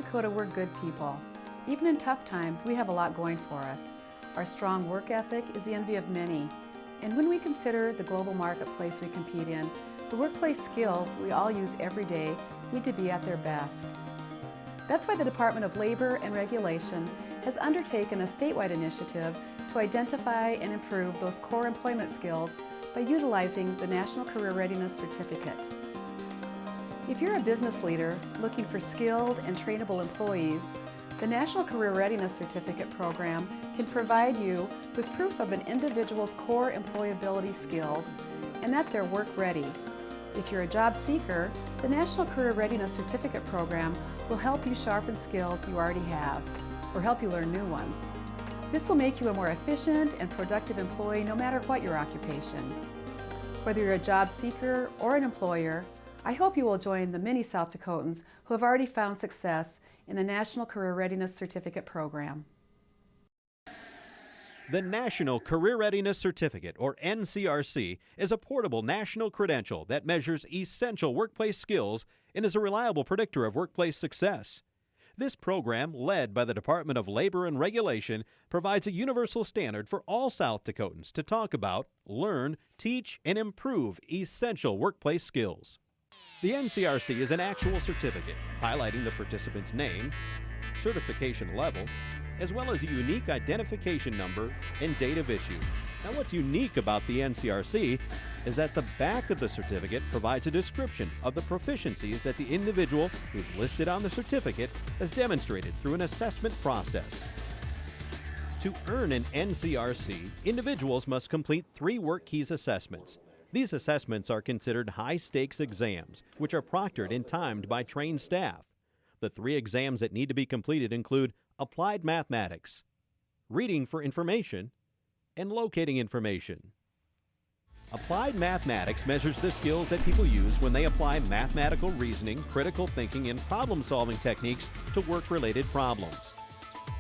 Dakota, we're good people. Even in tough times, we have a lot going for us. Our strong work ethic is the envy of many. And when we consider the global marketplace we compete in, the workplace skills we all use every day need to be at their best. That's why the Department of Labor and Regulation has undertaken a statewide initiative to identify and improve those core employment skills by utilizing the National Career Readiness Certificate. If you're a business leader looking for skilled and trainable employees, the National Career Readiness Certificate program can provide you with proof of an individual's core employability skills and that they're work ready. If you're a job seeker, the National Career Readiness Certificate program will help you sharpen skills you already have or help you learn new ones. This will make you a more efficient and productive employee no matter what your occupation. Whether you're a job seeker or an employer, I hope you will join the many South Dakotans who have already found success in the National Career Readiness Certificate program. The National Career Readiness Certificate, or NCRC, is a portable national credential that measures essential workplace skills and is a reliable predictor of workplace success. This program, led by the Department of Labor and Regulation, provides a universal standard for all South Dakotans to talk about, learn, teach, and improve essential workplace skills. The NCRC is an actual certificate highlighting the participant's name, certification level, as well as a unique identification number and date of issue. Now, what's unique about the NCRC is that the back of the certificate provides a description of the proficiencies that the individual who's listed on the certificate has demonstrated through an assessment process. To earn an NCRC, individuals must complete 3 WorkKeys assessments. These assessments are considered high-stakes exams, which are proctored and timed by trained staff. The 3 exams that need to be completed include Applied Mathematics, Reading for Information, and Locating Information. Applied Mathematics measures the skills that people use when they apply mathematical reasoning, critical thinking, and problem-solving techniques to work-related problems.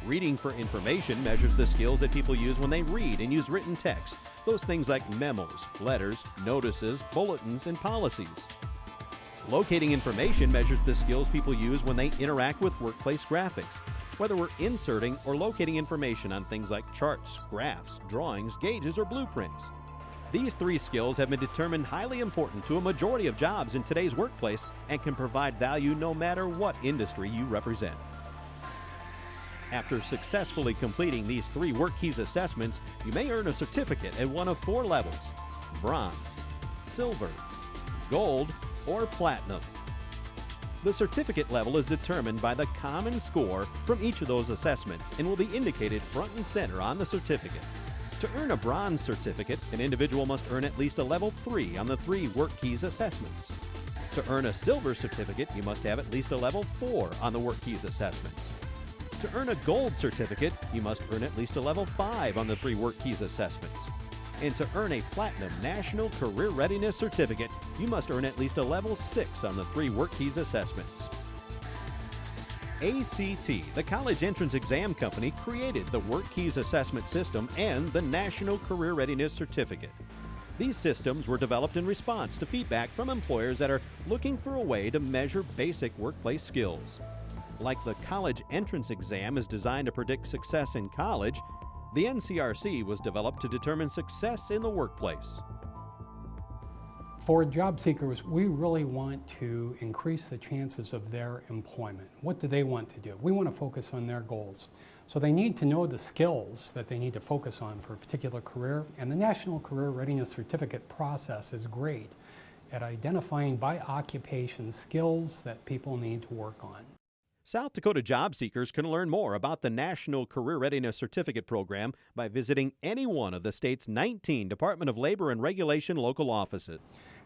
Reading for Information measures the skills that people use when they read and use written text, those things like memos, letters, notices, bulletins, and policies. Locating Information measures the skills people use when they interact with workplace graphics, whether we're inserting or locating information on things like charts, graphs, drawings, gauges, or blueprints. These 3 skills have been determined highly important to a majority of jobs in today's workplace and can provide value no matter what industry you represent. After successfully completing these 3 WorkKeys assessments, you may earn a certificate at one of 4 levels: bronze, silver, gold, or platinum. The certificate level is determined by the common score from each of those assessments and will be indicated front and center on the certificate. To earn a bronze certificate, an individual must earn at least a level 3 on the 3 WorkKeys assessments. To earn a silver certificate, you must have at least a level 4 on the WorkKeys assessments. To earn a gold certificate, you must earn at least a level 5 on the 3 WorkKeys assessments. And to earn a Platinum National Career Readiness Certificate, you must earn at least a level 6 on the 3 WorkKeys assessments. ACT, the college entrance exam company, created the WorkKeys assessment system and the National Career Readiness Certificate. These systems were developed in response to feedback from employers that are looking for a way to measure basic workplace skills. Like the college entrance exam is designed to predict success in college, the NCRC was developed to determine success in the workplace. For job seekers, we really want to increase the chances of their employment. What do they want to do? We want to focus on their goals. So they need to know the skills that they need to focus on for a particular career, and the National Career Readiness Certificate process is great at identifying by occupation skills that people need to work on. South Dakota job seekers can learn more about the National Career Readiness Certificate program by visiting any one of the state's 19 Department of Labor and Regulation local offices.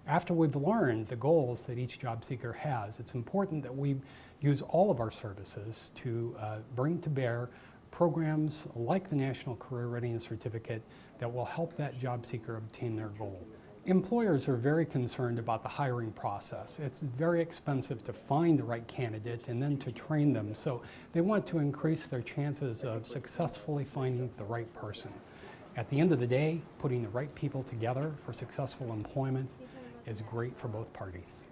After we've learned the goals that each job seeker has, it's important that we use all of our services to bring to bear programs like the National Career Readiness Certificate that will help that job seeker obtain their goal. Employers are very concerned about the hiring process. It's very expensive to find the right candidate and then to train them, so they want to increase their chances of successfully finding the right person. At the end of the day, putting the right people together for successful employment is great for both parties.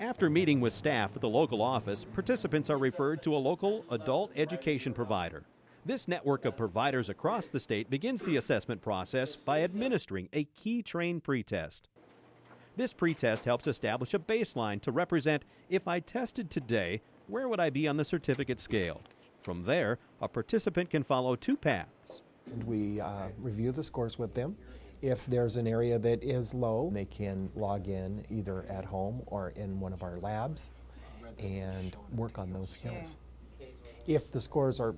After meeting with staff at the local office, participants are referred to a local adult education provider. This network of providers across the state begins the assessment process by administering a Key-Train pretest. This pretest helps establish a baseline to represent, if I tested today, where would I be on the certificate scale? From there, a participant can follow two paths. And we review the scores with them. If there's an area that is low, they can log in either at home or in one of our labs and work on those skills. If the scores are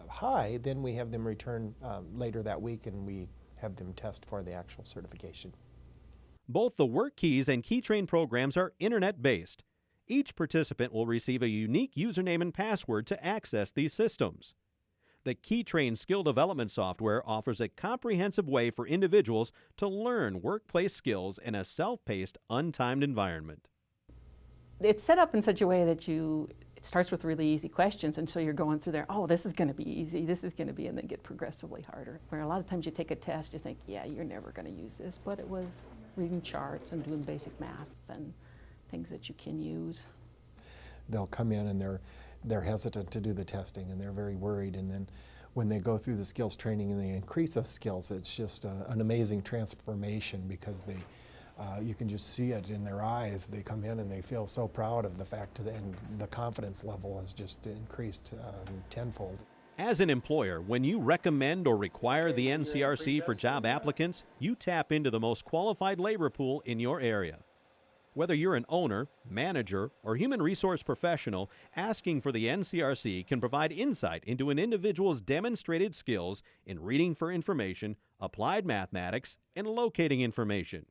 high, then we have them return later that week and we have them test for the actual certification. Both the WorkKeys and Key-Train programs are internet-based. Each participant will receive a unique username and password to access these systems. The Key-Train skill development software offers a comprehensive way for individuals to learn workplace skills in a self-paced, untimed environment. It's set up in such a way that it starts with really easy questions, and so you're going through there, oh, this is going to be easy, this is going to be, and then get progressively harder. Where a lot of times you take a test, you think, yeah, you're never going to use this, but it was reading charts and doing basic math and things that you can use. They'll come in and they're hesitant to do the testing and they're very worried, and then when they go through the skills training and they increase those skills, it's just an amazing transformation because you can just see it in their eyes. They come in and they feel so proud of the fact, and the confidence level has just increased tenfold. As an employer, when you recommend or require the NCRC for job applicants, you tap into the most qualified labor pool in your area. Whether you're an owner, manager, or human resource professional, asking for the NCRC can provide insight into an individual's demonstrated skills in reading for information, applied mathematics, and locating information.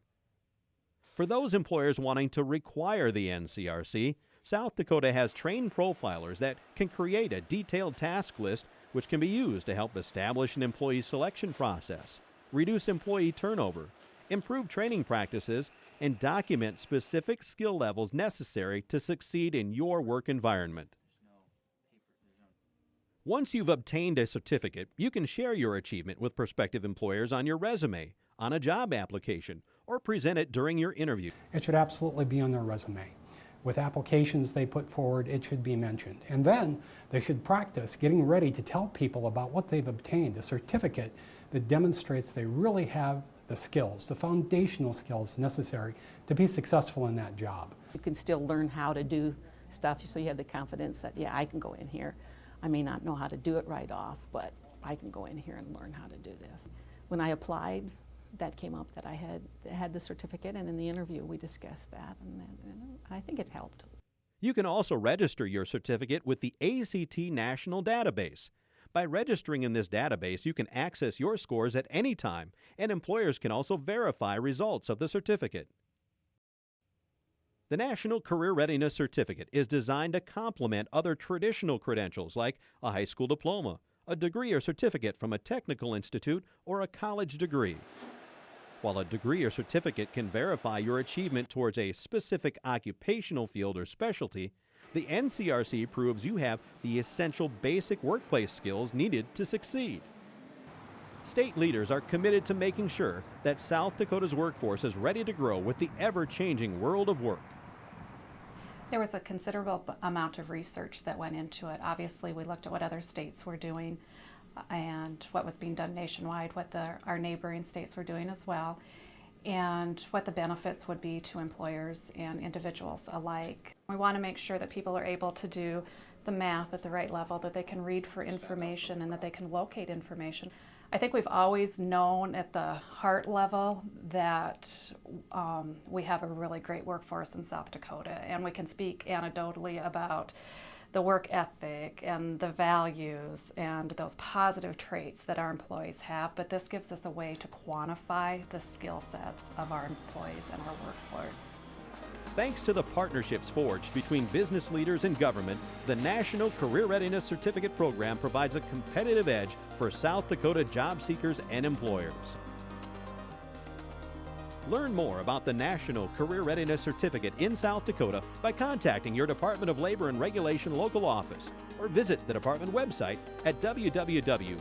For those employers wanting to require the NCRC, South Dakota has trained profilers that can create a detailed task list which can be used to help establish an employee selection process, reduce employee turnover, improve training practices, and document specific skill levels necessary to succeed in your work environment. Once you've obtained a certificate, you can share your achievement with prospective employers on your resume, on a job application, or present it during your interview. It should absolutely be on their resume. With applications they put forward, it should be mentioned. And then they should practice getting ready to tell people about what they've obtained, a certificate that demonstrates they really have the skills, the foundational skills necessary to be successful in that job. You can still learn how to do stuff so you have the confidence that, yeah, I can go in here. I may not know how to do it right off, but I can go in here and learn how to do this. When I applied, that came up that I had the certificate, and in the interview we discussed that, and I think it helped. You can also register your certificate with the ACT National Database. By registering in this database, you can access your scores at any time, and employers can also verify results of the certificate. The National Career Readiness Certificate is designed to complement other traditional credentials like a high school diploma, a degree or certificate from a technical institute, or a college degree. While a degree or certificate can verify your achievement towards a specific occupational field or specialty, the NCRC proves you have the essential basic workplace skills needed to succeed. State leaders are committed to making sure that South Dakota's workforce is ready to grow with the ever-changing world of work. There was a considerable amount of research that went into it. Obviously, we looked at what other states were doing and what was being done nationwide, what our neighboring states were doing as well, and what the benefits would be to employers and individuals alike. We want to make sure that people are able to do the math at the right level, that they can read for information, and that they can locate information. I think we've always known at the heart level that we have a really great workforce in South Dakota, and we can speak anecdotally about the work ethic and the values and those positive traits that our employees have, but this gives us a way to quantify the skill sets of our employees and our workforce. Thanks to the partnerships forged between business leaders and government, the National Career Readiness Certificate Program provides a competitive edge for South Dakota job seekers and employers. Learn more about the National Career Readiness Certificate in South Dakota by contacting your Department of Labor and Regulation local office or visit the department website at www.sdjobs.org.